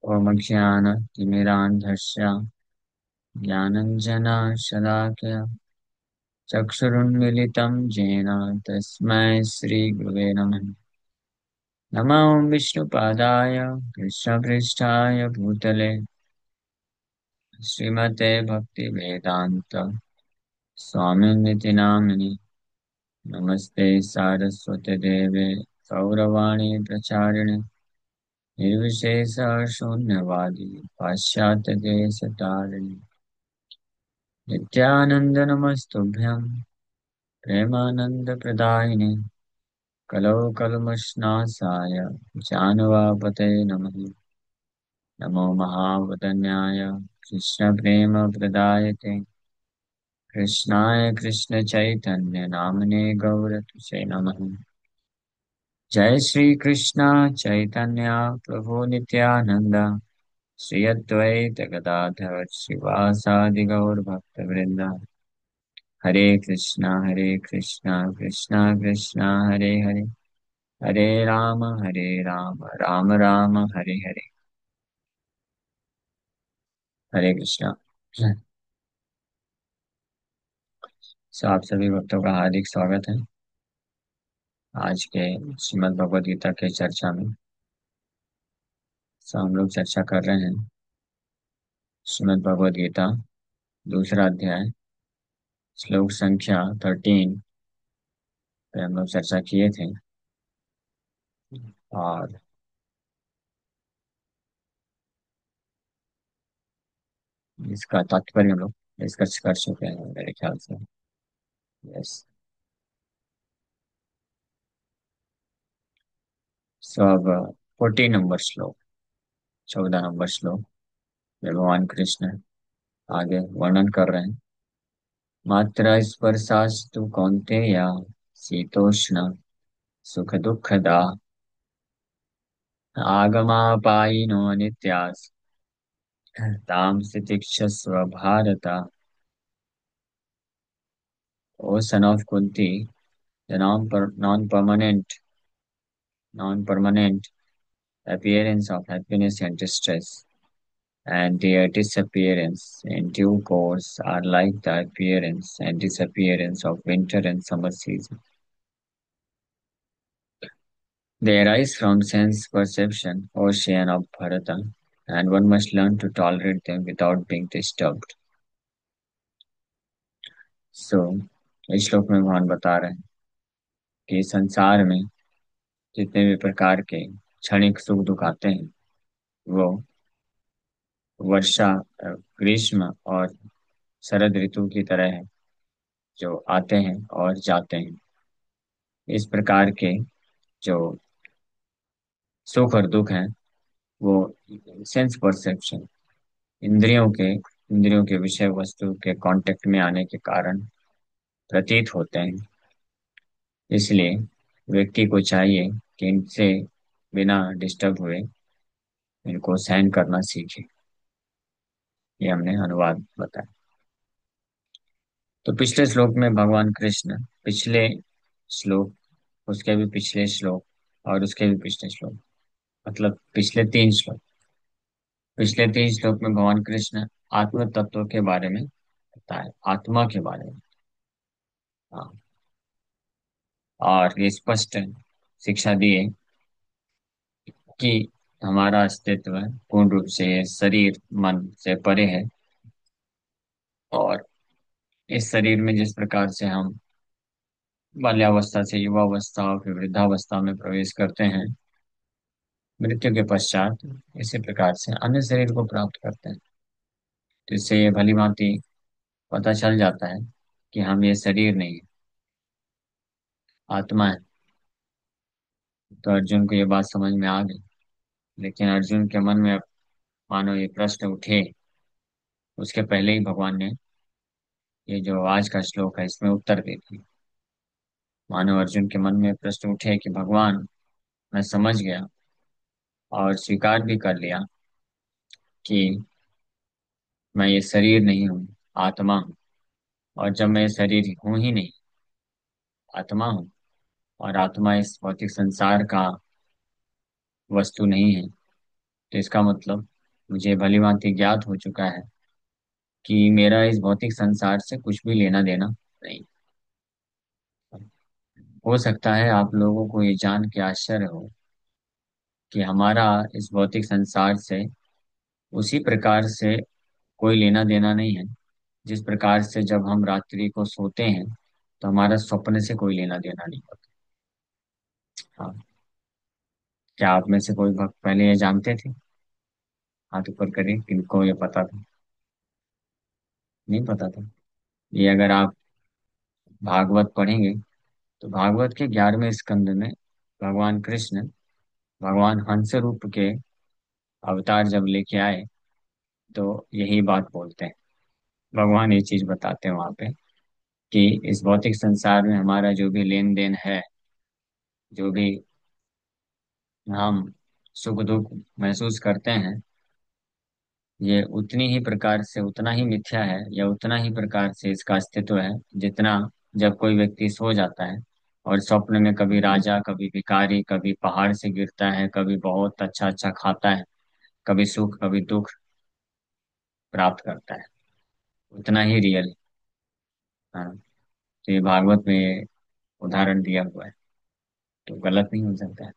ओमज्ञानतिमिरान्धस्य ज्ञानञ्जनशलाकया चक्षुरुन्मिलितं येन तस्मै श्रीगुरुवे नमः। नमो विष्णुपादाय कृष्णपृष्ठाय भूतले श्रीमते भक्तिवेदान्त स्वामिनिति नामिनि। नमस्ते सारस्वते देवे गौरवाणी प्रचारिणे निर्विशेष शून्यवादी पाश्चात्यदेशतारिणे नित्यानंद नमस्तुभ्यं प्रेमानंदप्रदायिने कलौ कल्मषनाशाय जानवापते नमः। नमो महावदन्याय कृष्णप्रेमप्रदायते कृष्णाय कृष्णचैतन्य नामने गौरतुसे नमः। जय श्री कृष्ण चैतन्य प्रभु नित्यानंद श्री अद्वैत गदाधर श्रीवासादि गौर भक्तवृंद। हरे कृष्णा कृष्णा कृष्णा हरे हरे, हरे राम राम राम हरे हरे। हरे कृष्णा। सो आप सभी भक्तों का हार्दिक स्वागत है आज के श्रीमद् भगवद गीता के चर्चा में। सो हम लोग चर्चा कर रहे हैं श्रीमद् भगवद गीता दूसरा अध्याय श्लोक संख्या 13 पे हम लोग चर्चा किए थे। और इसका तात्पर्य हम लोग डिस्कस कर चुके हैं मेरे ख्याल से। यस। सो अब 14 नंबर श्लोक, 14 नंबर श्लोक में भगवान कृष्ण आगे वर्णन कर रहे हैं। मात्रा स्पर्शास्तु कौन्तेय शीतोष्ण सुख दुःखदा आगमापायिनो नित्यास् तां तितिक्षस्व Bharat. O son of Kunti, the non-permanent appearance of happiness and distress, and their disappearance in due course are like the appearance and disappearance of winter and summer season. They arise from sense perception, ocean of Bharata, and one must learn to tolerate them without being disturbed. So, इस श्लोक में भगवान बता रहे हैं कि संसार में जितने भी प्रकार के क्षणिक सुख दुख आते हैं वो वर्षा, ग्रीष्म और शरद ऋतु की तरह है, जो आते हैं और जाते हैं। इस प्रकार के जो सुख और दुख हैं वो सेंस परसेप्शन, इंद्रियों के विषय वस्तु के कांटेक्ट में आने के कारण प्रतीत होते हैं। इसलिए व्यक्ति को चाहिए कि इनसे बिना डिस्टर्ब हुए इनको सहन करना सीखे। ये हमने अनुवाद बताया। तो पिछले श्लोक में भगवान कृष्ण, पिछले श्लोक, उसके भी पिछले श्लोक और उसके भी पिछले श्लोक, मतलब पिछले तीन श्लोक में भगवान कृष्ण आत्म तत्व के बारे में बताए, आत्मा के बारे में। हाँ। और ये स्पष्ट शिक्षा दी है कि हमारा अस्तित्व पूर्ण रूप से ये शरीर मन से परे है। और इस शरीर में जिस प्रकार से हम बाल्यावस्था से युवावस्था और फिर वृद्धावस्था में प्रवेश करते हैं, मृत्यु के पश्चात इसी प्रकार से अन्य शरीर को प्राप्त करते हैं। तो इससे ये भली भांति पता चल जाता है कि हम ये शरीर नहीं है, आत्मा है। तो अर्जुन को ये बात समझ में आ गई। लेकिन अर्जुन के मन में अब मानो ये प्रश्न उठे, उसके पहले ही भगवान ने ये जो आज का श्लोक है इसमें उत्तर दे दिया। मानो अर्जुन के मन में प्रश्न उठे कि भगवान, मैं समझ गया और स्वीकार भी कर लिया कि मैं ये शरीर नहीं हूँ, आत्मा हूँ। और जब मैं ये शरीर हूँ ही नहीं, आत्मा हूँ, और आत्मा इस भौतिक संसार का वस्तु नहीं है, तो इसका मतलब मुझे भली भांति ज्ञात हो चुका है कि मेरा इस भौतिक संसार से कुछ भी लेना देना नहीं। हो सकता है आप लोगों को ये जान के आश्चर्य हो कि हमारा इस भौतिक संसार से उसी प्रकार से कोई लेना देना नहीं है, जिस प्रकार से जब हम रात्रि को सोते हैं तो हमारा स्वप्न से कोई लेना देना नहीं होता। हाँ। क्या आप में से कोई भक्त पहले ये जानते थे? हाथ ऊपर करें किनको ये पता था। नहीं पता था। ये अगर आप भागवत पढ़ेंगे तो भागवत के 11वें स्कंद में भगवान कृष्ण भगवान हंस रूप के अवतार जब लेके आए तो यही बात बोलते हैं। भगवान ये चीज बताते हैं वहां पे कि इस भौतिक संसार में हमारा जो भी लेन देन है, जो भी हम सुख दुख महसूस करते हैं, ये उतनी ही प्रकार से उतना ही मिथ्या है या उतना ही प्रकार से इसका अस्तित्व है जितना जब कोई व्यक्ति सो जाता है और स्वप्न में कभी राजा, कभी भिखारी, कभी पहाड़ से गिरता है, कभी बहुत अच्छा अच्छा खाता है, कभी सुख कभी दुख प्राप्त करता है, उतना ही रियल। हाँ। तो ये भागवत में उदाहरण दिया हुआ है, तो गलत नहीं हो सकता है।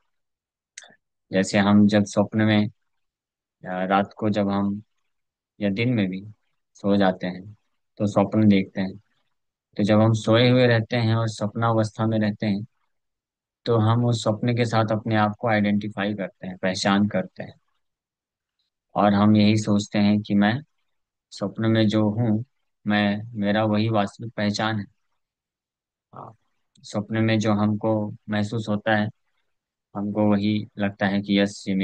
जैसे हम जब स्वप्न में रात को जब हम या दिन में भी सो जाते हैं तो स्वप्न देखते हैं। तो जब हम सोए हुए रहते हैं और स्वप्नावस्था में रहते हैं तो हम उस स्वप्न के साथ अपने आप को आइडेंटिफाई करते हैं, पहचान करते हैं। और हम यही सोचते हैं कि मैं स्वप्न में जो हूँ, मैं मेरा वही वास्तविक पहचान है। हाँ। स्वप्न में जो हमको महसूस होता है, हमको वही लगता है कि यस ये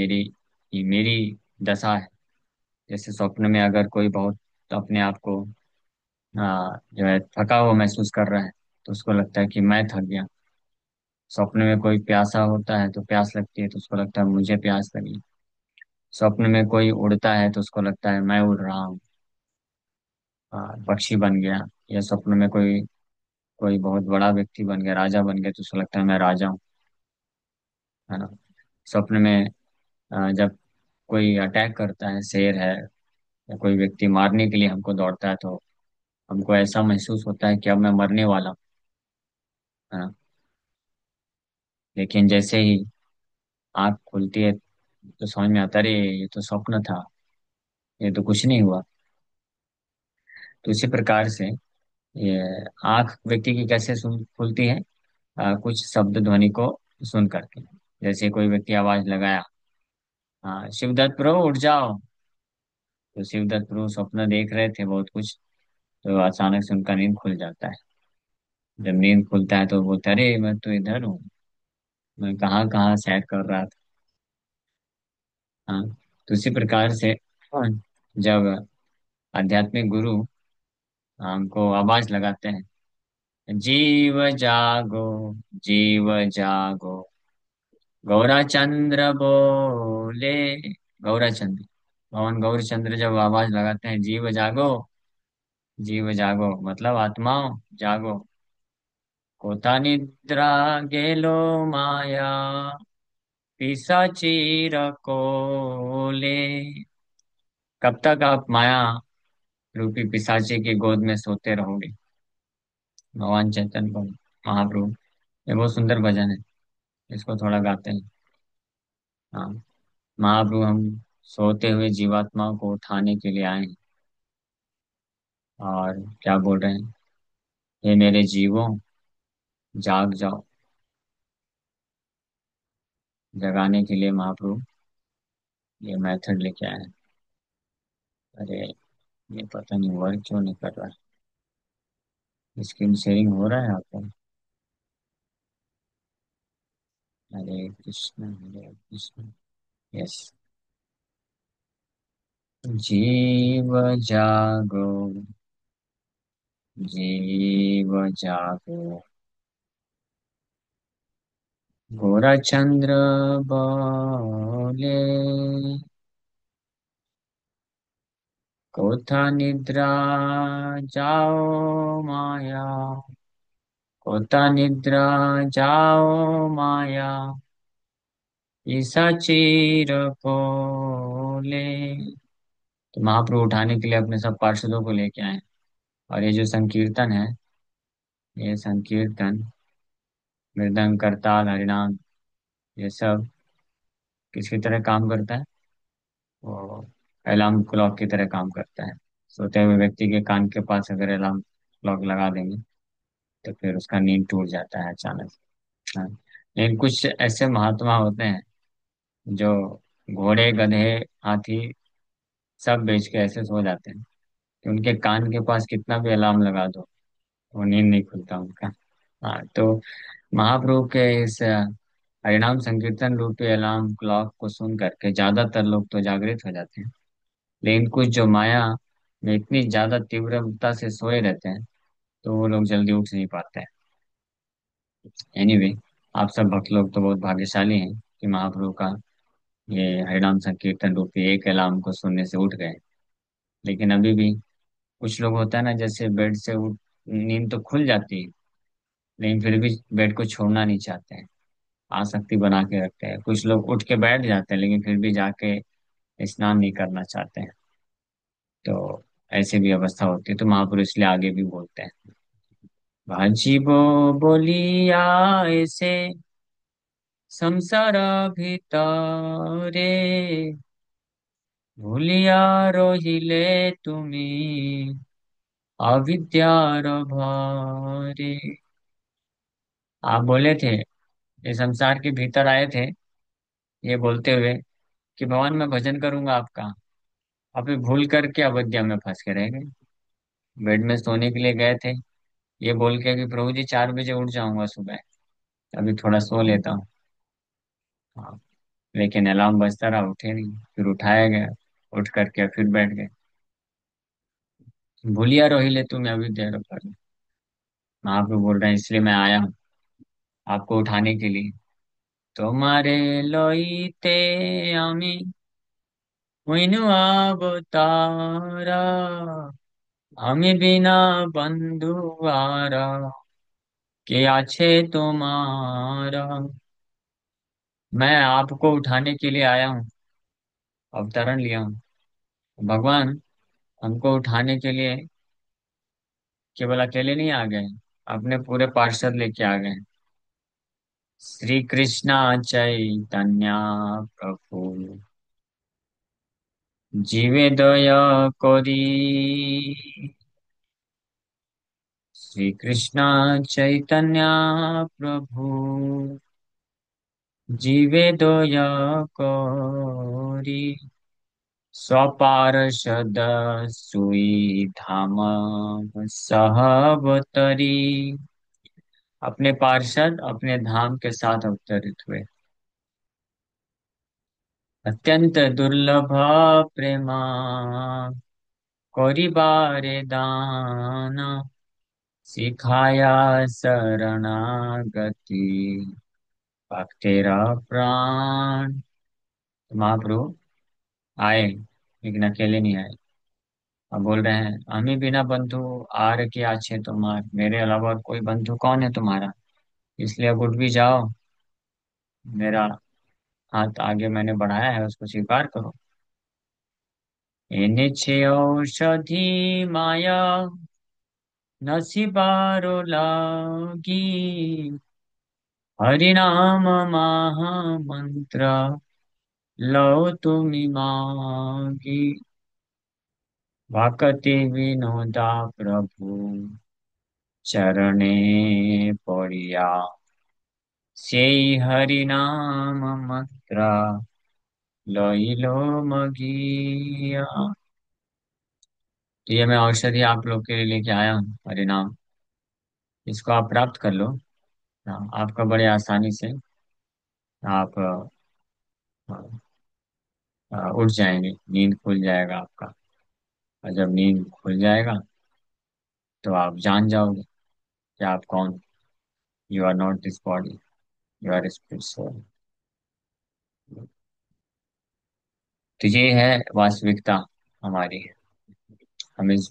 मेरी दशा है। जैसे स्वप्न में अगर कोई बहुत अपने आप को जो है थका हुआ महसूस कर रहा है तो उसको लगता है कि मैं थक गया। स्वप्न में कोई प्यासा होता है तो प्यास लगती है तो उसको लगता है मुझे प्यास लगी। स्वप्न में कोई उड़ता है तो उसको लगता है मैं उड़ रहा हूँ, पक्षी बन गया। या स्वप्न में कोई कोई बहुत बड़ा व्यक्ति बन गया, राजा बन गया, तो उसको लगता है मैं राजा हूँ। है ना? स्वप्न में जब कोई अटैक करता है, शेर है या कोई व्यक्ति मारने के लिए हमको दौड़ता है तो हमको ऐसा महसूस होता है कि अब मैं मरने वाला हूँ। है ना? लेकिन जैसे ही आंख खुलती है तो समझ में आता है, अरे ये तो स्वप्न था, ये तो कुछ नहीं हुआ। तो इसी प्रकार से ये आंख व्यक्ति की कैसे सुन खुलती है? कुछ शब्द ध्वनि को सुन करके। जैसे कोई व्यक्ति आवाज लगाया, हाँ शिवदत्त प्रभु उठ जाओ, तो शिवदत्त प्रभु स्वप्न देख रहे थे बहुत कुछ, तो अचानक से उनका नींद खुल जाता है। जब नींद खुलता है तो वो बोलते हैं, अरे मैं तो इधर हूँ, मैं कहाँ कहाँ सैर कर रहा था। हाँ। तो इसी प्रकार से हाँ, जब आध्यात्मिक गुरु हमको आवाज लगाते हैं, जीव जागो, जीव जागो, गौराचंद्र बोले। गौराचंद्र, भगवान गौरचंद्र जब आवाज लगाते हैं जीव जागो, जीव जागो मतलब आत्माओं जागो, कोता निद्रा गेलो माया, पिशाचीर कोले। कब तक आप माया रूपी पिशाची की गोद में सोते रहोगे? भगवान चैतन्य को महाप्रभु, ये बहुत सुंदर भजन है, इसको थोड़ा गाते हैं। हाँ। महाप्रभु हम सोते हुए जीवात्माओं को उठाने के लिए आए हैं। और क्या बोल रहे हैं? ये मेरे जीवों, जाग जाओ। जगाने के लिए महाप्रभु ये मेथड लेके आए हैं। अरे ये पता नहीं वर्क क्यों नहीं कर रहा है। स्क्रीन शेयरिंग हो रहा है आपका? हरे कृष्ण हरे कृष्ण। यस। जीव जागो, जीव जागो, गोरा चंद्र बोले, कोठा निद्रा जाओ माया, कोठा निद्रा जाओ माया, ईसा चीर कोले। तो महाप्रभु उठाने के लिए अपने सब पार्षदों को लेके आए। और ये जो संकीर्तन है, ये संकीर्तन मृदंग करताल हरिनाम, ये सब किसकी तरह काम करता है? वो अलार्म क्लॉक की तरह काम करता है। सोते हुए व्यक्ति के कान के पास अगर अलार्म क्लॉक लगा देंगे तो फिर उसका नींद टूट जाता है अचानक से। हाँ। लेकिन कुछ ऐसे महात्मा होते हैं जो घोड़े गधे हाथी सब बेच के ऐसे सो जाते हैं कि उनके कान के पास कितना भी अलार्म लगा दो, वो नींद नहीं खुलता उनका। हाँ, तो महाप्रभु के इस हरिनाम संकीर्तन रूपी अलार्म क्लॉक को सुन करके ज्यादातर लोग तो जागृत हो जाते हैं, लेकिन कुछ जो माया में इतनी ज्यादा तीव्रता से सोए रहते हैं तो वो लोग जल्दी उठ नहीं पाते हैं। एनीवे, आप सब भक्त लोग तो बहुत भाग्यशाली हैं कि महाप्रभु का ये हरिनाम संकीर्तन रूपी एक अलार्म को सुनने से उठ गए। लेकिन अभी भी कुछ लोग होता है ना, जैसे बेड से उठ, नींद तो खुल जाती है लेकिन फिर भी बेड को छोड़ना नहीं चाहते हैं, आसक्ति बना के रखते हैं। कुछ लोग उठ के बैठ जाते हैं लेकिन फिर भी जाके स्नान नहीं करना चाहते हैं। तो ऐसी भी अवस्था होती है, तो महापुरुष इसलिए आगे भी बोलते हैं, भाजिबो बोलिया ऐसे संसार ভিতরে ভুলিয়া রহিলে তুমি अविद्यार भारे। आप बोले थे, ये संसार के भीतर आए थे ये बोलते हुए कि भगवान मैं भजन करूंगा आपका, अभी भूल करके अविद्या में फंस के रह गए। बेड में सोने के लिए गए थे ये बोल के कि प्रभु जी 4 बजे उठ जाऊंगा सुबह, अभी थोड़ा सो लेता हूँ। हाँ, लेकिन अलार्म बजता रहा, उठे नहीं, फिर उठाया गया, उठ करके फिर बैठ गए। भूलिया रोहिले तुम अविद्या पर। महाप्रभु बोल रहे हैं इसलिए मैं आया हूँ आपको उठाने के लिए। তোমারে লইতে আমি হইনু অবতারা, আমি বিনা বন্ধু আরা কে আছে तुम्हारा। मैं आपको उठाने के लिए आया हूँ, अवतरण लिया हूँ। भगवान हमको उठाने के लिए केवल अकेले नहीं आ गए, अपने पूरे पार्षद लेके आ गए। श्री कृष्णा चैतन्य प्रभु जीवे दया करी। श्री कृष्णा चैतन्य प्रभु जीवे दया करी। स्वपार्षद सुई धाम सहबतरी। अपने पार्षद अपने धाम के साथ अवतरित हुए। अत्यंत दुर्लभ प्रेमा करिबारे दान, सिखाया शरणागति भक्तेरा प्राण। तो महाप्रभु आए लेकिन अकेले नहीं आए। अब बोल रहे हैं हम ही बिना बंधु आर के आछे तुम्हार, मेरे अलावा और कोई बंधु कौन है तुम्हारा, इसलिए अब उठ भी जाओ। मेरा हाथ आगे मैंने बढ़ाया है उसको स्वीकार करो। এনেছে औषधि माया नसीबारो लागी, हरिनाम महामंत्र लो तुम मागी। भक्ति विनोदा प्रभु चरणे पड़िया, সেই हरि नाम मंत्र लइलो मगिया। तो ये मैं औषधि आप लोग के लिए लेके आया हूँ, हरि नाम, इसको आप प्राप्त कर लो। हाँ, आपका बड़े आसानी से आप उठ जाएंगे, नींद खुल जाएगा आपका। और जब नींद खुल जाएगा तो आप जान जाओगे कि आप कौन। You are not this body, you are spirit soul. तो ये है वास्तविकता हमारी। हम इस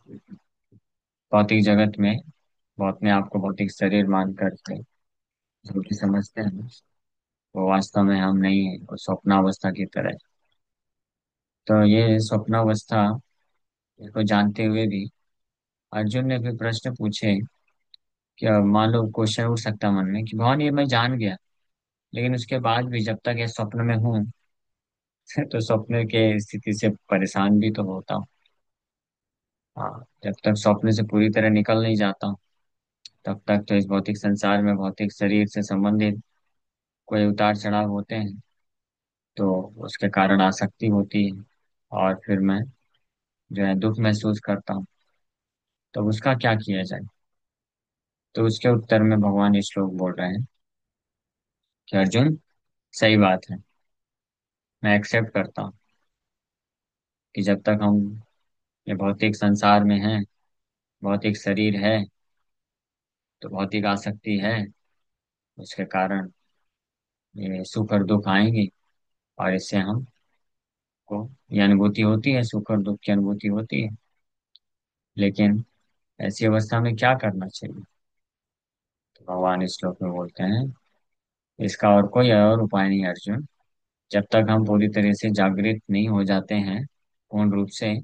भौतिक जगत में वो अपने आप को भौतिक शरीर मान करके जो कि समझते हैं, वो वास्तव में हम नहीं है, वो स्वप्नावस्था की तरह है। तो ये स्वप्नावस्था इसको जानते हुए भी अर्जुन ने फिर प्रश्न पूछे कि मान लो क्वेश्चन उठ सकता मन में कि भगवान ये मैं जान गया, लेकिन उसके बाद भी जब तक ये स्वप्न में हूँ तो स्वप्न के स्थिति से परेशान भी तो होता हूँ। हाँ, जब तक स्वप्न से पूरी तरह निकल नहीं जाता हूँ तब तक तो इस भौतिक संसार में भौतिक शरीर से संबंधित कोई उतार चढ़ाव होते हैं, तो उसके कारण आसक्ति होती है और फिर मैं जो है दुख महसूस करता हूँ। तो उसका क्या किया जाए? तो उसके उत्तर में भगवान ये श्लोक बोल रहे हैं कि अर्जुन, सही बात है, मैं एक्सेप्ट करता हूँ कि जब तक हम ये भौतिक संसार में हैं, भौतिक शरीर है, तो भौतिक आसक्ति है, उसके कारण ये सुख और दुख आएंगे और इससे हम को ये अनुभूति होती है, सुख और दुख की अनुभूति होती है। लेकिन ऐसी अवस्था में क्या करना चाहिए? तो भगवान इस श्लोक में बोलते हैं, इसका और कोई और उपाय नहीं अर्जुन। जब तक हम पूरी तरह से जागृत नहीं हो जाते हैं, पूर्ण रूप से,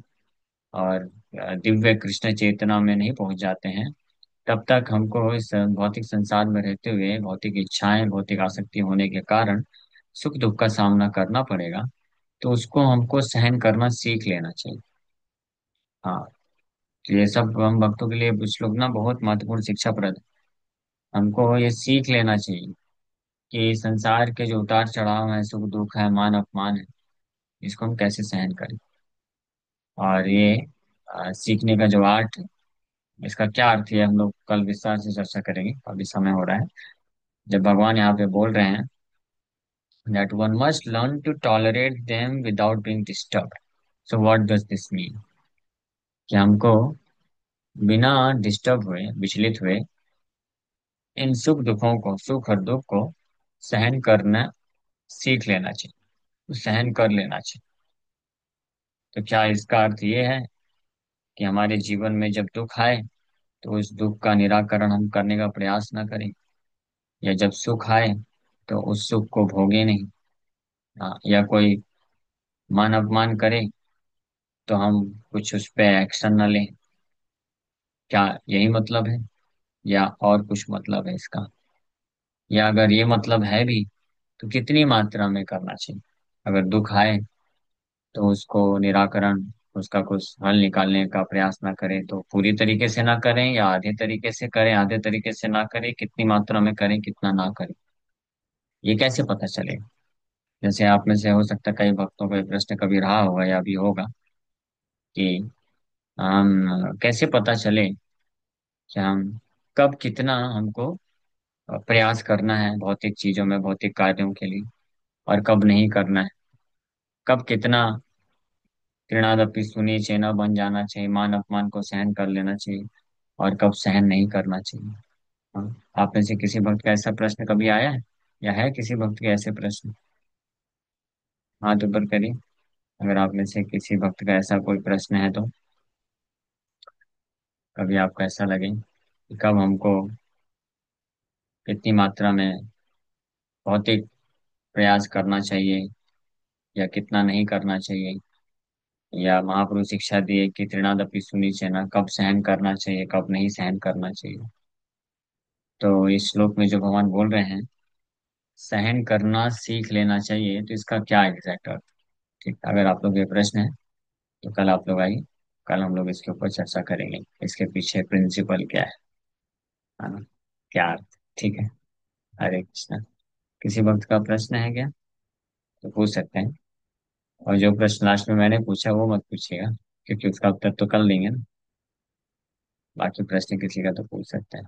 और दिव्य कृष्ण चेतना में नहीं पहुंच जाते हैं, तब तक हमको इस भौतिक संसार में रहते हुए भौतिक इच्छाएं, भौतिक आसक्ति होने के कारण सुख दुख का सामना करना पड़ेगा। तो उसको हमको सहन करना सीख लेना चाहिए। हाँ, तो ये सब हम भक्तों के लिए कुछ लोग ना बहुत महत्वपूर्ण शिक्षाप्रद है। हमको ये सीख लेना चाहिए कि संसार के जो उतार चढ़ाव है, सुख दुख है, मान अपमान है, इसको हम कैसे सहन करें। और ये सीखने का जो आर्ट है, इसका क्या अर्थ है, हम लोग कल विस्तार से चर्चा करेंगे, अभी समय हो रहा है। जब भगवान यहाँ पे बोल रहे हैं that one must learn to tolerate them without being disturbed. So what does this mean? कि हमको बिना डिस्टर्ब हुए, विचलित हुए, इन सुख दुखों को, सुख और दुख को सहन करना सीख लेना चाहिए, सहन कर लेना चाहिए। तो क्या इसका अर्थ ये है कि हमारे जीवन में जब दुख आए तो उस दुख का निराकरण हम करने का प्रयास ना करें, या जब सुख आए तो उस सुख को भोगे नहीं? हाँ, या कोई मान अपमान करे तो हम कुछ उस पे एक्शन न लें? क्या यही मतलब है, या और कुछ मतलब है इसका? या अगर ये मतलब है भी, तो कितनी मात्रा में करना चाहिए? अगर दुख आए तो उसको निराकरण, उसका कुछ हल निकालने का प्रयास ना करें तो पूरी तरीके से ना करें, या आधे तरीके से करें, आधे तरीके से ना करें, कितनी मात्रा में करें, कितना ना करें, ये कैसे पता चलेगा? जैसे आप में से हो सकता है कई भक्तों को ये प्रश्न कभी रहा होगा या भी होगा कि हम कैसे पता चले कि हम कब कितना हमको प्रयास करना है भौतिक चीजों में, भौतिक कार्यों के लिए, और कब नहीं करना है, कब कितना तृणादपि सुनी चेना बन जाना चाहिए, मान अपमान को सहन कर लेना चाहिए, और कब सहन नहीं करना चाहिए। हाँ, आप में से किसी भक्त का ऐसा प्रश्न कभी आया है, या है किसी भक्त के ऐसे प्रश्न? हाथ ऊपर करिए अगर आप में से किसी भक्त का ऐसा कोई प्रश्न है तो। कभी आपको ऐसा लगे कि कब हमको कितनी मात्रा में भौतिक प्रयास करना चाहिए, या कितना नहीं करना चाहिए, या महापुरुष शिक्षा दिए कि तृणादपि सुनी चेना, कब सहन करना चाहिए, कब नहीं सहन करना चाहिए। तो इस श्लोक में जो भगवान बोल रहे हैं, सहन करना सीख लेना चाहिए, तो इसका क्या एग्जैक्ट अर्थ? ठीक, अगर आप लोग ये प्रश्न है तो कल आप लोग आइए, कल हम लोग इसके ऊपर चर्चा करेंगे, इसके पीछे प्रिंसिपल क्या है ना, क्या अर्थ। ठीक है। हरे कृष्णा। किसी वक्त का प्रश्न है क्या? तो पूछ सकते हैं। और जो प्रश्न लास्ट में मैंने पूछा वो मत पूछिएगा, क्योंकि उसका उत्तर तो कल देंगे ना। बाकी प्रश्न किसी का तो पूछ सकते हैं।